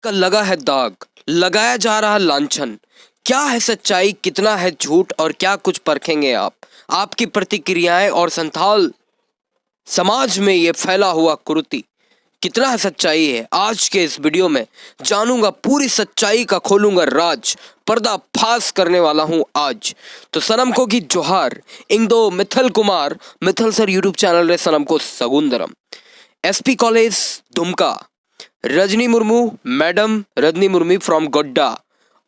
का लगा है दाग, लगाया जा रहा लांछन। क्या है सच्चाई, कितना है झूठ और क्या कुछ परखेंगे आप। आपकी प्रतिक्रियाएं और संथाल समाज में ये फैला हुआ कुरीति, कितना है सच्चाई है। आज के इस वीडियो में जानूंगा, पूरी सच्चाई का खोलूंगा राज, पर्दाफाश करने वाला हूं आज। तो सनम को की जोहार, Indo Mithal Kumar Mithal sir YouTube channel रे सनम को सगुंदरम। SP college Dumka, Rajni Murmu madam, Rajni Murmu from Godda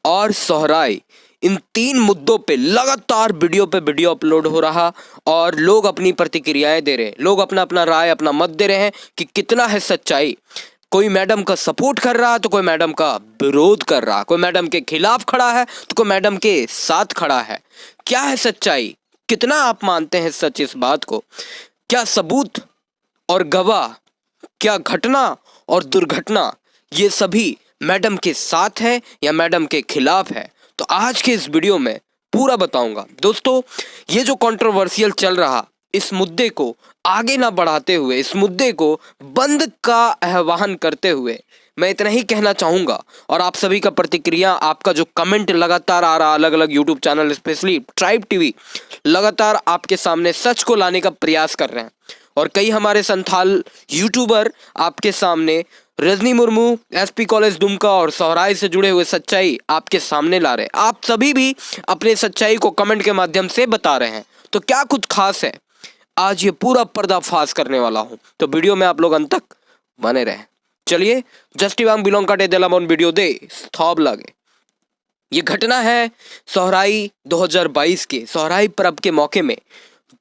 और सोहराई, इन तीन मुद्दों पे लगातार वीडियो पे वीडियो अपलोड हो रहा और लोग अपनी प्रतिक्रियाएं दे रहे हैं। लोग अपना अपना राय, अपना मत दे रहे हैं कि कितना है सच्चाई। कोई मैडम का सपोर्ट कर रहा है तो कोई मैडम का विरोध कर रहा, कोई मैडम के खिलाफ खड़ा है तो कोई मैडम के साथ खड़ा है। क्या है सच्चाई, कितना आप मानते हैं सच इस बात को। क्या सबूत और गवाह, क्या घटना और दुर्घटना, ये सभी मैडम के साथ है या मैडम के खिलाफ है। तो आज के इस वीडियो में पूरा बताऊंगा। दोस्तों, ये जो कंट्रोवर्शियल चल रहा, इस मुद्दे को आगे ना बढ़ाते हुए, इस मुद्दे को बंद का आह्वान करते हुए मैं इतना ही कहना चाहूँगा। और आप सभी का प्रतिक्रिया, आपका जो कमेंट लगातार आ रहा, अलग अलग YouTube channel specially tribe TV लगातार आपके सामने सच को लाने का प्रयास कर रहे हैं। और कई हमारे संथाल यूट्यूबर आपके सामने रजनी मुर्मू, एसपी कॉलेज दुमका और सोहराई से जुड़े हुए सच्चाई आपके सामने ला रहे हैं। आप सभी भी अपने सच्चाई को कमेंट के माध्यम से बता रहे हैं। तो क्या कुछ खास है, आज ये पूरा पर्दाफाश करने वाला हूं। तो वीडियो में आप लोग अंत तक बने रहें। चलिए, जस्टिवांग बिलोंग काटे देलामोन वीडियो दे स्थॉब लगे। ये घटना है सोहराई 2022 के सोहराई पर्व के मौके में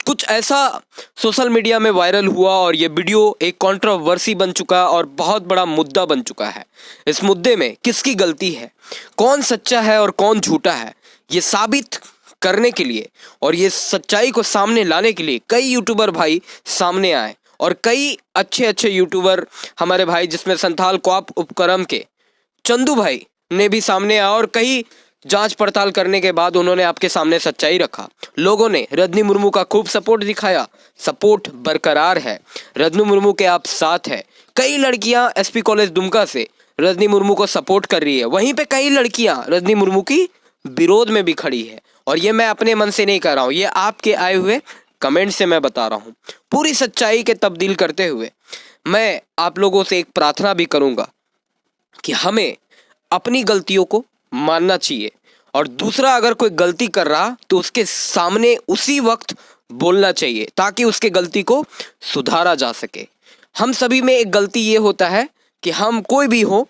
कुछ ऐसा सोशल मीडिया में वायरल हुआ और ये वीडियो एक कंट्रोवर्सी बन चुका और बहुत बड़ा मुद्दा बन चुका है। इस मुद्दे में किसकी गलती है, कौन सच्चा है और कौन झूठा है, ये साबित करने के लिए और ये सच्चाई को सामने लाने के लिए कई यूट्यूबर भाई सामने आए। और कई अच्छे अच्छे यूट्यूबर हमारे भाई, जिसमें संथाल क्वाप उपक्रम के चंदू भाई ने भी सामने आया और कई जांच पड़ताल करने के बाद उन्होंने आपके सामने सच्चाई रखा। लोगों ने रजनी मुर्मू का खूब सपोर्ट दिखाया, सपोर्ट बरकरार है, रजनी मुर्मू के आप साथ है। कई लड़कियां एसपी कॉलेज दुमका से रजनी मुर्मू को सपोर्ट कर रही है, वहीं पे कई लड़कियां रजनी मुर्मू की विरोध में भी खड़ी है। और ये मैं अपने मन से नहीं कर रहा हूँ, ये आपके आए हुए कमेंट से मैं बता रहा हूँ। पूरी सच्चाई के तब्दील करते हुए मैं आप लोगों से एक प्रार्थना भी करूँगा कि हमें अपनी गलतियों को मानना चाहिए और दूसरा अगर कोई गलती कर रहा तो उसके सामने उसी वक्त बोलना चाहिए ताकि उसके गलती को सुधारा जा सके। हम सभी में एक गलती ये होता है कि हम कोई भी हो,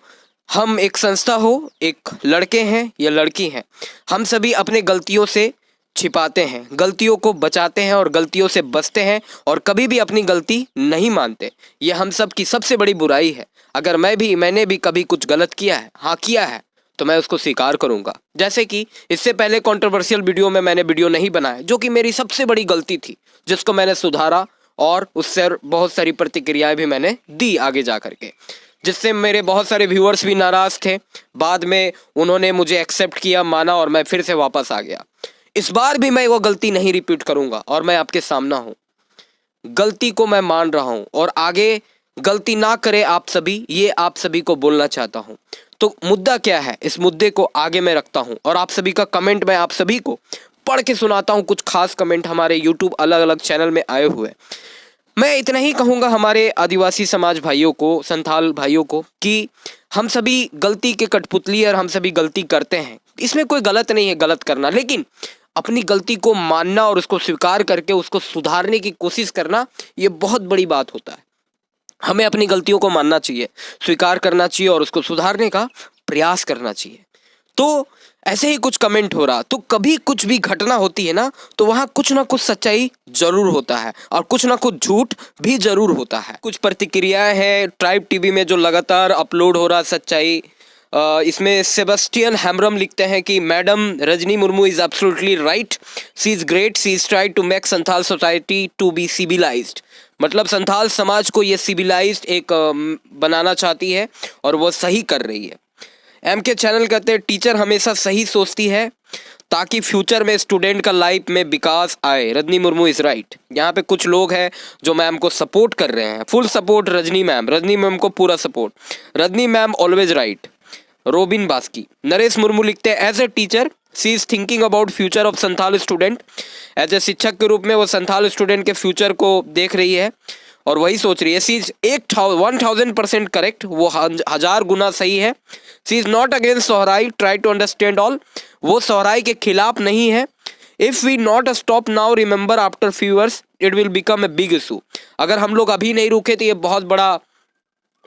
हम एक संस्था हो, एक लड़के हैं या लड़की हैं, हम सभी अपने गलतियों से छिपाते हैं, गलतियों को बचाते हैं और गलतियों से बचते हैं और कभी भी अपनी गलती नहीं मानते। ये हम सब की सबसे बड़ी बुराई है। अगर मैंने भी कभी कुछ गलत किया है, हाँ किया है, तो मैं उसको स्वीकार करूंगा। जैसे कि इससे पहले कंट्रोवर्शियल वीडियो में मैंने वीडियो नहीं बनाया, जो कि मेरी सबसे बड़ी गलती थी, जिसको मैंने सुधारा और उससे बहुत सारी प्रतिक्रियाएं भी मैंने दी आगे जा करके, जिससे मेरे बहुत सारे व्यूअर्स भी नाराज थे। बाद में उन्होंने मुझे एक्सेप्ट किया, माना और मैं फिर से वापस आ गया। इस बार भी मैं वो गलती नहीं रिपीट करूंगा और मैं आपके सामने हूँ, गलती को मैं मान रहा हूँ और आगे गलती ना करे आप सभी, ये आप सभी को बोलना चाहता हूँ। तो मुद्दा क्या है, इस मुद्दे को आगे मैं रखता हूँ और आप सभी का कमेंट मैं आप सभी को पढ़ के सुनाता हूँ। कुछ खास कमेंट हमारे यूट्यूब अलग अलग चैनल में आए हुए। मैं इतना ही कहूँगा हमारे आदिवासी समाज भाइयों को, संथाल भाइयों को, कि हम सभी गलती के कठपुतली और हम सभी गलती करते हैं। इसमें कोई गलत नहीं है गलत करना, लेकिन अपनी गलती को मानना और उसको स्वीकार करके उसको सुधारने की कोशिश करना, ये बहुत बड़ी बात होता है। हमें अपनी गलतियों को मानना चाहिए, स्वीकार करना चाहिए और उसको सुधारने का प्रयास करना चाहिए। तो ऐसे ही कुछ कमेंट हो रहा, तो कभी कुछ भी घटना होती है ना, तो वहाँ कुछ ना कुछ सच्चाई जरूर होता है और कुछ ना कुछ झूठ भी जरूर होता है। कुछ प्रतिक्रियाएं हैं ट्राइब टीवी में जो लगातार अपलोड हो रहा सच्चाई। इसमें सेबेस्टियन हैमरम लिखते हैं कि madam Rajni Murmu is absolutely right, she is great, she is tried to make Santhal society to be civilised. मतलब संथाल समाज को ये सिविलाइज्ड एक बनाना चाहती है और वो सही कर रही है। एम के चैनल कहते हैं टीचर हमेशा सही सोचती है ताकि फ्यूचर में स्टूडेंट का लाइफ में विकास आए, रजनी मुर्मू इज राइट। यहाँ पे कुछ लोग हैं जो मैम को सपोर्ट कर रहे हैं, फुल सपोर्ट रजनी मैम को पूरा support, Rajni ma'am always right. Robin Baski. Naresh Murmu लिखते हैं as a teacher she is thinking about future of Santhal student. As a शिक्षक के रूप में वो संथाल स्टूडेंट के फ्यूचर को देख रही है और वही सोच रही है। सी इज 1000% करेक्ट, वो 1000 गुना सही है। She is not against Sohrai, try to understand all, वो सोहराई के खिलाफ नहीं है। If we not stop now remember after few years it will become a big issue. अगर हम लोग अभी नहीं रुके तो ये बहुत बड़ा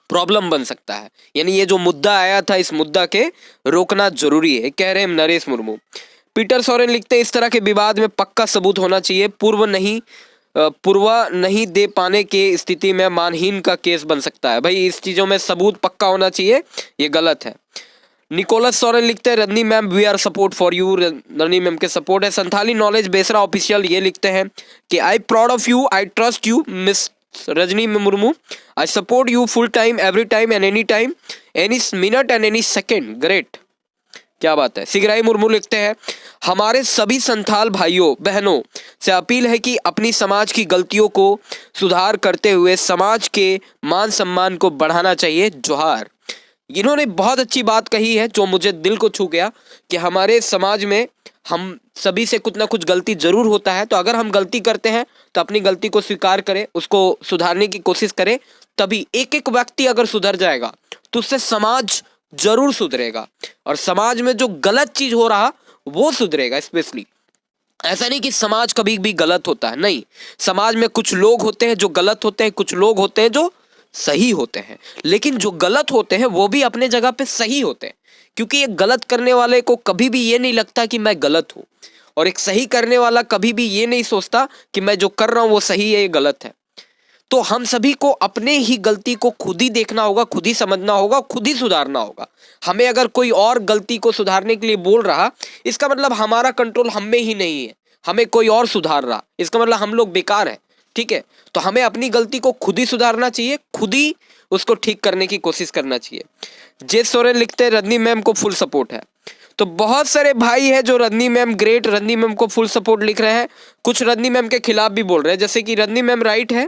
प्रॉब्लम बन सकता है, यानी ये जो मुद्दा आया था इस मुद्दा के रोकना जरूरी है, कह रहे हैं नरेश मुर्मू। पीटर सोरेन लिखते हैं इस तरह के विवाद में पक्का सबूत होना चाहिए, पूर्व नहीं दे पाने के स्थिति में मानहीन का केस बन सकता है। भाई इस चीज़ों में सबूत पक्का होना चाहिए, ये गलत है। निकोलस सोरेन लिखते हैं Rajni ma'am we are support for you, Rajni ma'am के सपोर्ट है। संथाली नॉलेज बेसरा ऑफिशियल ये लिखते हैं कि I proud of you, I trust you miss Rajni Murmu, I support you full time every time and any time, any minute and any second, great, क्या बात है। सिगराई मुर्मू लिखते हैं हमारे सभी संथाल भाइयों बहनों से अपील है कि अपनी समाज की गलतियों को सुधार करते हुए समाज के मान सम्मान को बढ़ाना चाहिए, जोहार। इन्होंने बहुत अच्छी बात कही है जो मुझे दिल को छू गया कि हमारे समाज में हम सभी से कुछ ना कुछ गलती जरूर होता है, तो अगर हम गलती करते हैं तो अपनी गलती को स्वीकार करें, उसको सुधारने की कोशिश करें, तभी एक एक व्यक्ति अगर सुधर जाएगा तो उससे समाज जरूर सुधरेगा और समाज में जो गलत चीज हो रहा वो सुधरेगा। स्पेशली ऐसा नहीं कि समाज कभी भी गलत होता है, नहीं, समाज में कुछ लोग होते हैं जो गलत होते हैं, कुछ लोग होते हैं जो सही होते हैं, लेकिन जो गलत होते हैं वो भी अपने जगह पे सही होते हैं, क्योंकि एक गलत करने वाले को कभी भी ये नहीं लगता कि मैं गलत हूँ, और एक सही करने वाला कभी भी ये नहीं सोचता कि मैं जो कर रहा हूँ वो सही है, ये गलत है। तो हम सभी को अपने ही गलती को खुद ही देखना होगा, खुद ही समझना होगा, खुद ही सुधारना होगा। हमें अगर कोई और गलती को सुधारने के लिए बोल रहा, इसका मतलब हमारा कंट्रोल हम में ही नहीं है, हमें कोई और सुधार रहा, इसका मतलब हम लोग बेकार है, ठीक है। तो हमें अपनी गलती को खुद ही सुधारना चाहिए, खुद ही उसको ठीक करने की कोशिश करना चाहिए। जे सोरेन लिखते हैं रजनी मैम को फुल सपोर्ट है। तो बहुत सारे भाई हैं जो Rajni ma'am great, Rajni ma'am को फुल सपोर्ट लिख रहे हैं, कुछ रजनी मैम के खिलाफ भी बोल रहे हैं, जैसे कि रजनी मैम राइट है,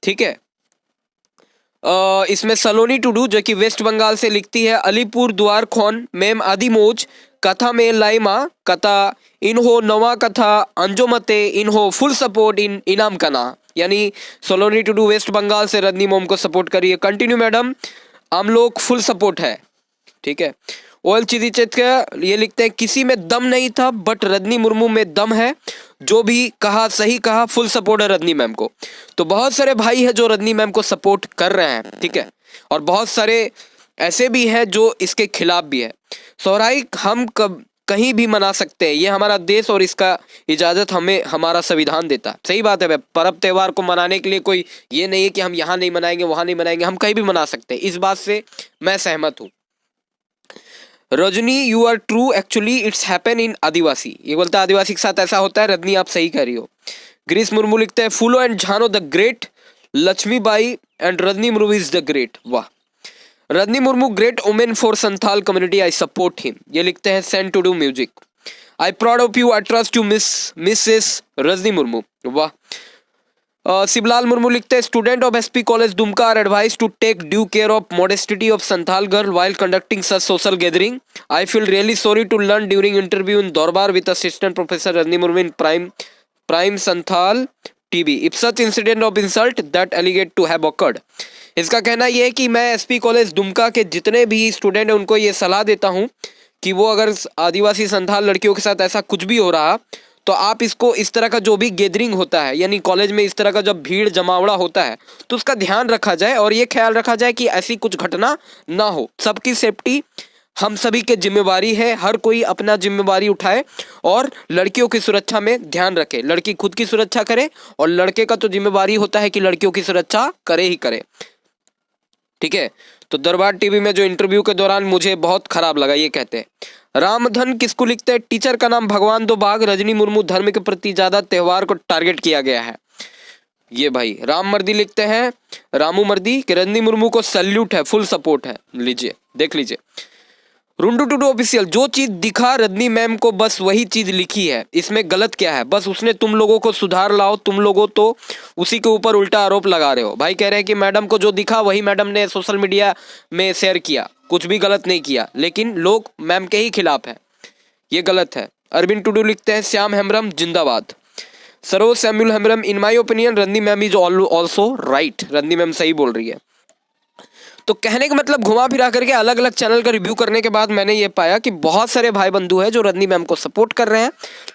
ठीक है। इसमें सलोनी टुडू जो कि वेस्ट बंगाल से लिखती है अलीपुर द्वार खोन मैम आदि मोज कथा में लाइमा कथा इन्हो नवा कथा अंजोमते इन्हो फुल सपोर्ट इन इनाम कना, यानी सलोनी टुडू वेस्ट बंगाल से रजनी मोम को सपोर्ट करिए, कंटिन्यू मैडम, हम लोग फुल सपोर्ट है, ठीक है। ओएल चिदीचेत का ये लिखते हैं किसी में दम नहीं था बट रजनी मुर्मू में दम है, जो भी कहा सही कहा, फुल सपोर्ट है रजनी मैम को। तो बहुत सारे भाई हैं जो रजनी मैम को सपोर्ट कर रहे हैं, ठीक है, और बहुत सारे ऐसे भी हैं जो इसके खिलाफ भी है। सोहराई हम कहीं भी मना सकते हैं, ये हमारा देश और इसका इजाज़त हमें हमारा संविधान देता है। सही बात है, पर्व त्यौहार को मनाने के लिए कोई ये नहीं है कि हम यहाँ नहीं मनाएंगे वहाँ नहीं मनाएंगे, हम कहीं भी मना सकते हैं, इस बात से मैं सहमत हूँ। Rajni you are true, actually it's happen in Adivasi, ये बोलता है आदिवासी के साथ ऐसा होता है। रजनी आप सही कह रही हो। ग्रीस मुर्मू लिखते हैं Phulo and Jhano the great, Lakshmibai and Rajni Murmu is the great, वाह। Rajni Murmu great women for Santhal community, I support him, ये लिखते हैं send to do music. I proud of you, I trust you Mrs Rajni Murmu, वाह। शिवलाल मुर्मू लिखते हैं student of SP college Dumka are advise to take due care of modesty of Santhal girl while conducting such social gathering. I feel really sorry to learn during interview in Dorbar with assistant professor Rajni Murmu in prime Santhal TB if such incident of insult that alleged to have occurred. इसका कहना यह है कि मैं SP college Dumka के जितने भी student हैं उनको ये सलाह देता हूँ कि वो अगर आदिवासी संथाल लड़कियों के साथ ऐसा कुछ भी हो रहा तो आप इसको इस तरह का जो भी गैदरिंग होता है, यानी कॉलेज में इस तरह का जब भीड़ जमावड़ा होता है तो उसका ध्यान रखा जाए और ये ख्याल रखा जाए कि ऐसी कुछ घटना ना हो। सबकी सेफ्टी हम सभी की जिम्मेवारी है, हर कोई अपना जिम्मेवारी उठाए और लड़कियों की सुरक्षा में ध्यान रखे। लड़की खुद की सुरक्षा करे और लड़के का तो जिम्मेवारी होता है कि लड़कियों की सुरक्षा करे ही करे, ठीक है। तो दरबार टीवी में जो इंटरव्यू के दौरान मुझे बहुत खराब लगा, ये कहते हैं रामधन किसको लिखते हैं टीचर का नाम भगवान दो बाग, रजनी मुर्मू धर्म के प्रति ज्यादा त्योहार को टारगेट किया गया है। ये भाई राम मर्दी लिखते हैं रामू मर्दी कि रजनी मुर्मू को सैल्यूट है, फुल सपोर्ट है, लीजिए देख लीजिए। रुंडू टूडू ऑफिशियल, जो चीज दिखा रजनी मैम को बस वही चीज लिखी है, इसमें गलत क्या है? बस उसने तुम लोगों को सुधार लाओ, तुम लोगों तो उसी के ऊपर उल्टा आरोप लगा रहे हो। भाई कह रहे हैं कि मैडम को जो दिखा वही मैडम ने सोशल मीडिया में शेयर किया, कुछ भी गलत नहीं किया, लेकिन लोग मैम के ही खिलाफ है, ये गलत है। अरविंद टूडू लिखते हैं श्याम हेम्ब्रम जिंदाबाद। Saroj Samuel Hembram, in my opinion Rajni ma'am is also right. Rajni ma'am सही बोल रही है। तो कहने का मतलब घुमा फिरा करके अलग अलग चैनल का रिव्यू करने के बाद मैंने ये पाया कि बहुत सारे भाई बंधु हैं जो रजनी मैम को सपोर्ट कर रहे हैं,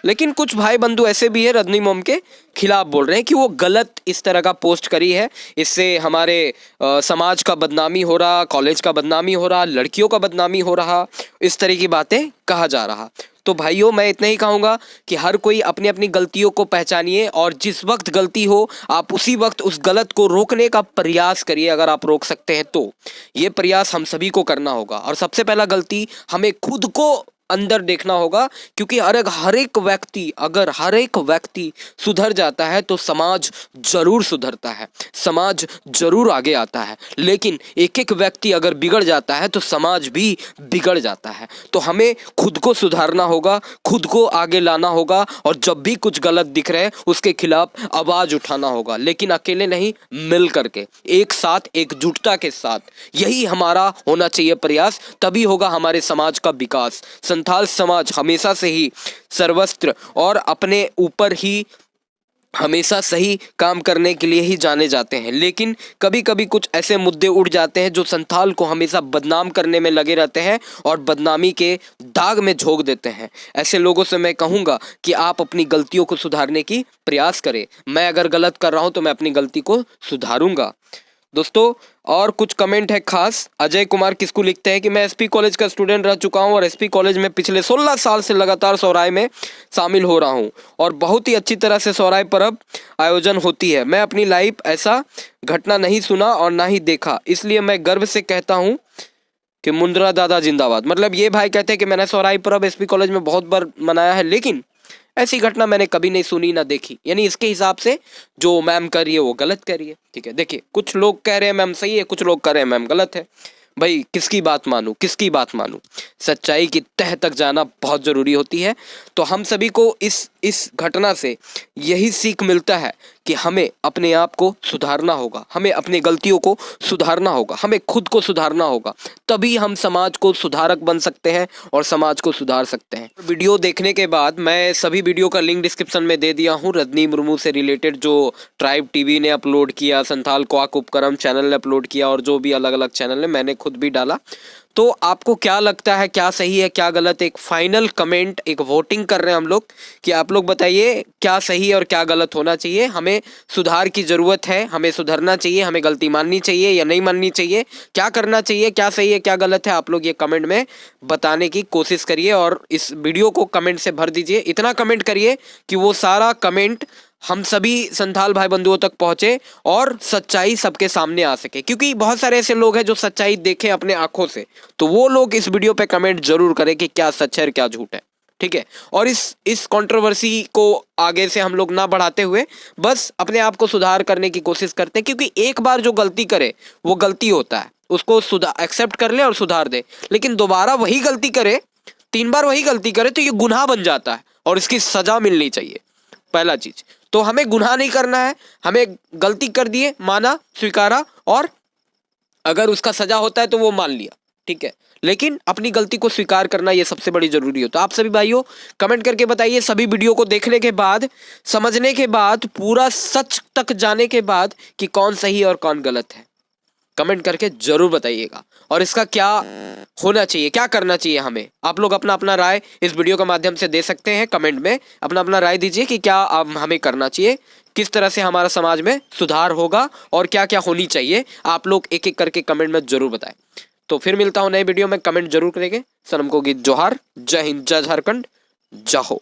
लेकिन कुछ भाई बंधु ऐसे भी है रजनी मैम के खिलाफ बोल रहे हैं कि वो गलत इस तरह का पोस्ट करी है, इससे हमारे समाज का बदनामी हो रहा, कॉलेज का बदनामी हो रहा, लड़कियों का बदनामी हो रहा, इस तरह की बातें कहा जा रहा। तो भाइयों मैं इतना ही कहूँगा कि हर कोई अपनी अपनी गलतियों को पहचानिए और जिस वक्त गलती हो आप उसी वक्त उस गलत को रोकने का प्रयास करिए, अगर आप रोक सकते हैं तो। ये प्रयास हम सभी को करना होगा और सबसे पहला गलती हमें खुद को अंदर देखना होगा, क्योंकि हर एक व्यक्ति, अगर हर एक व्यक्ति सुधर जाता है तो समाज जरूर सुधरता है, समाज जरूर आगे आता है। लेकिन एक एक व्यक्ति अगर बिगड़ जाता है तो समाज भी बिगड़ जाता है। तो हमें खुद को सुधारना होगा, खुद को आगे लाना होगा और जब भी कुछ गलत दिख रहा है उसके खिलाफ आवाज उठाना होगा, लेकिन अकेले नहीं, मिल करके, एक साथ, एकजुटता के साथ। यही हमारा होना चाहिए प्रयास, तभी होगा हमारे समाज का विकास। संथाल समाज हमेशा से ही सर्वस्त्र और अपने ऊपर ही हमेशा सही काम करने के लिए ही जाने जाते हैं, लेकिन कभी कभी कुछ ऐसे मुद्दे उठ जाते हैं जो संथाल को हमेशा बदनाम करने में लगे रहते हैं और बदनामी के दाग में झोंक देते हैं। ऐसे लोगों से मैं कहूँगा कि आप अपनी गलतियों को सुधारने की प्रयास करें। मैं अगर गलत कर रहा हूँ तो मैं अपनी गलती को सुधारूंगा। दोस्तों और कुछ कमेंट है खास। अजय कुमार किसको लिखते हैं कि मैं एसपी कॉलेज का स्टूडेंट रह चुका हूं और एसपी कॉलेज में पिछले 16 साल से लगातार सोहराय में शामिल हो रहा हूं और बहुत ही अच्छी तरह से सोहराय पर्व आयोजन होती है। मैं अपनी लाइफ ऐसा घटना नहीं सुना और ना ही देखा, इसलिए मैं गर्व से कहता हूँ कि मुंद्रा दादा जिंदाबाद। मतलब ये भाई कहते हैं कि मैंने सोहराय पर्व एसपी कॉलेज में बहुत बार मनाया है, लेकिन ऐसी घटना मैंने कभी नहीं सुनी ना देखी। यानी इसके हिसाब से जो मैम कर रही है वो गलत कर रही है। ठीक है, देखिए कुछ लोग कह रहे हैं मैम सही है, कुछ लोग कह रहे हैं मैम गलत है। भाई किसकी बात मानूं, किसकी बात मानूं? सच्चाई की तह तक जाना बहुत ज़रूरी होती है। तो हम सभी को इस घटना से यही सीख मिलता है कि हमें अपने आप को सुधारना होगा, हमें अपनी गलतियों को सुधारना होगा, हमें खुद को सुधारना होगा, तभी हम समाज को सुधारक बन सकते हैं और समाज को सुधार सकते हैं। वीडियो देखने के बाद मैं सभी वीडियो का लिंक डिस्क्रिप्शन में दे दिया हूँ। रजनी मुर्मू से रिलेटेड जो ट्राइब टीवी ने अपलोड किया, संथाल क्वाक उपक्रम चैनल ने अपलोड किया और जो भी अलग अलग चैनल ने, मैंने खुद भी डाला। तो आपको क्या लगता है, क्या सही है क्या गलत? एक फाइनल कमेंट, एक वोटिंग कर रहे हैं हम लोग कि आप लोग बताइए क्या सही है और क्या गलत होना चाहिए। हमें सुधार की ज़रूरत है, हमें सुधरना चाहिए, हमें गलती माननी चाहिए या नहीं माननी चाहिए, क्या करना चाहिए, क्या सही है क्या गलत है, आप लोग ये कमेंट में बताने की कोशिश करिए और इस वीडियो को कमेंट से भर दीजिए। इतना कमेंट करिए कि वो सारा कमेंट हम सभी संथाल भाई बंधुओं तक पहुंचे और सच्चाई सबके सामने आ सके, क्योंकि बहुत सारे ऐसे लोग हैं जो सच्चाई देखें अपने आंखों से। तो वो लोग इस वीडियो पे कमेंट जरूर करें कि क्या सच है और क्या झूठ है। ठीक है, और इस कंट्रोवर्सी को आगे से हम लोग ना बढ़ाते हुए बस अपने आप को सुधार करने की कोशिश करते हैं, क्योंकि एक बार जो गलती करे वो गलती होता है, उसको एक्सेप्ट कर ले और सुधार दे। लेकिन दोबारा वही गलती करे, 3 बार वही गलती करे तो ये गुनाह बन जाता है और इसकी सजा मिलनी चाहिए। पहला चीज तो हमें गुनाह नहीं करना है, हमें गलती कर दिए, माना, स्वीकारा, और अगर उसका सजा होता है तो वो मान लिया, ठीक है, लेकिन अपनी गलती को स्वीकार करना ये सबसे बड़ी जरूरी हो। तो आप सभी भाइयों कमेंट करके बताइए, सभी वीडियो को देखने के बाद, समझने के बाद, पूरा सच तक जाने के बाद कि कौन सही और कौन गलत है। कमेंट करके जरूर बताइएगा और इसका क्या होना चाहिए, क्या करना चाहिए हमें। आप लोग अपना अपना राय इस वीडियो के माध्यम से दे सकते हैं। कमेंट में अपना अपना राय दीजिए कि क्या हमें करना चाहिए, किस तरह से हमारा समाज में सुधार होगा और क्या क्या होनी चाहिए। आप लोग एक एक करके कमेंट में जरूर बताएं। तो फिर मिलता हूं नए वीडियो में, कमेंट जरूर करेंगे। सनम को गीत जोहार। जय हिंद, जय झारखंड, जय हो।